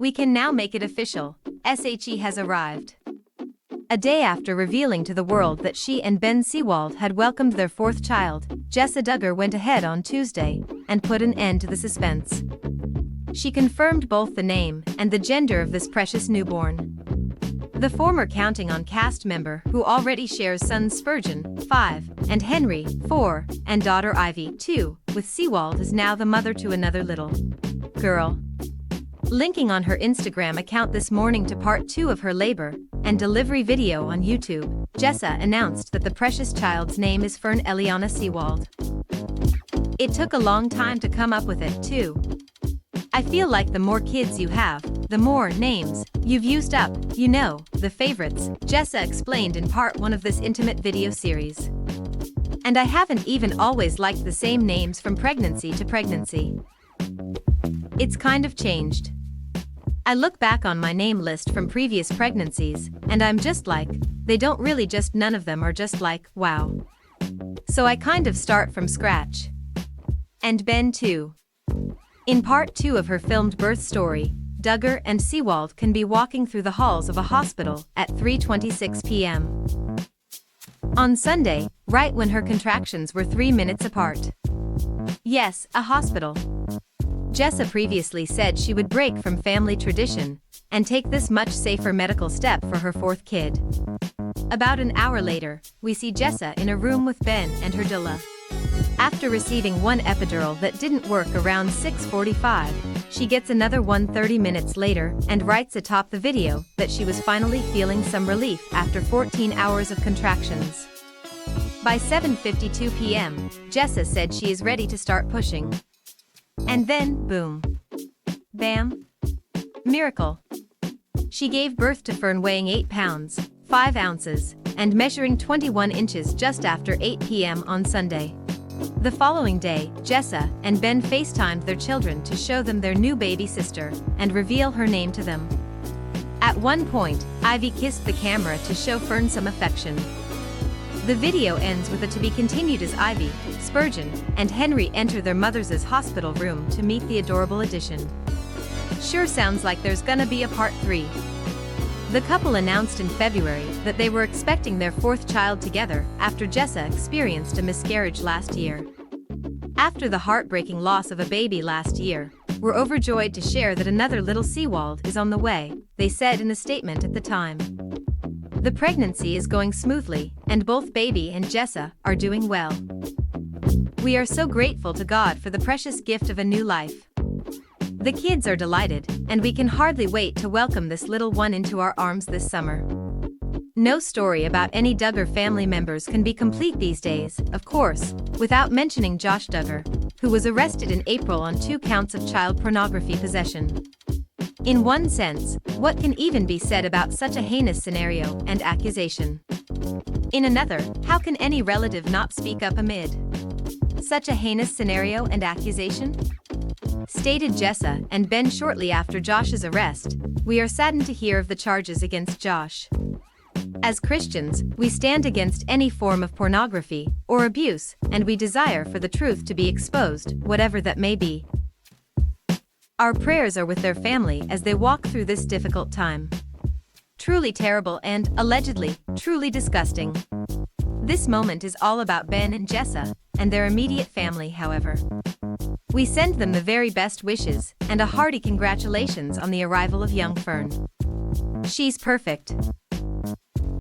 We can now make it official. SHE has arrived. A day after revealing to the world that she and Ben Seewald had welcomed their fourth child, Jessa Duggar went ahead on Tuesday and put an end to the suspense. She confirmed both the name and the gender of this precious newborn. The former Counting On cast member, who already shares sons Spurgeon, 5, and Henry, 4, and daughter Ivy, 2, with Seewald, is now the mother to another little girl. Linking on her Instagram account this morning to part 2 of her labor and delivery video on YouTube, Jessa announced that the precious child's name is Fern Eliana Seewald. It took a long time to come up with it, too. I feel like the more kids you have, the more names you've used up, you know, the favorites, Jessa explained in part 1 of this intimate video series. And I haven't even always liked the same names from pregnancy to pregnancy. It's kind of changed. I look back on my name list from previous pregnancies, and I'm just like, they don't really just none of them are just like, wow. So I kind of start from scratch. And Ben too. In part 2 of her filmed birth story, Duggar and Seewald can be walking through the halls of a hospital at 3:26 p.m. on Sunday, right when her contractions were 3 minutes apart. Yes, a hospital. Jessa previously said she would break from family tradition and take this much safer medical step for her fourth kid. About an hour later, we see Jessa in a room with Ben and her doula. After receiving one epidural that didn't work around 6:45, she gets another one 30 minutes later and writes atop the video that she was finally feeling some relief after 14 hours of contractions. By 7:52 p.m., Jessa said she is ready to start pushing. And then, boom. Bam. Miracle. She gave birth to Fern weighing 8 pounds, 5 ounces, and measuring 21 inches just after 8 p.m. on Sunday. The following day, Jessa and Ben FaceTimed their children to show them their new baby sister and reveal her name to them. At one point, Ivy kissed the camera to show Fern some affection. The video ends with a to be continued as Ivy, Spurgeon, and Henry enter their mother's hospital room to meet the adorable addition. Sure sounds like there's gonna be a part 3. The couple announced in February that they were expecting their fourth child together after Jessa experienced a miscarriage last year. After the heartbreaking loss of a baby last year, we're overjoyed to share that another little Seewald is on the way, they said in a statement at the time. The pregnancy is going smoothly, and both baby and Jessa are doing well. We are so grateful to God for the precious gift of a new life. The kids are delighted, and we can hardly wait to welcome this little one into our arms this summer. No story about any Duggar family members can be complete these days, of course, without mentioning Josh Duggar, who was arrested in April on 2 counts of child pornography possession. In one sense, what can even be said about such a heinous scenario and accusation? In another, how can any relative not speak up amid such a heinous scenario and accusation? Stated Jessa and Ben shortly after Josh's arrest, we are saddened to hear of the charges against Josh. As Christians, we stand against any form of pornography or abuse, and we desire for the truth to be exposed, whatever that may be. Our prayers are with their family as they walk through this difficult time. Truly terrible and, allegedly, truly disgusting. This moment is all about Ben and Jessa and their immediate family, however. We send them the very best wishes and a hearty congratulations on the arrival of young Fern. She's perfect.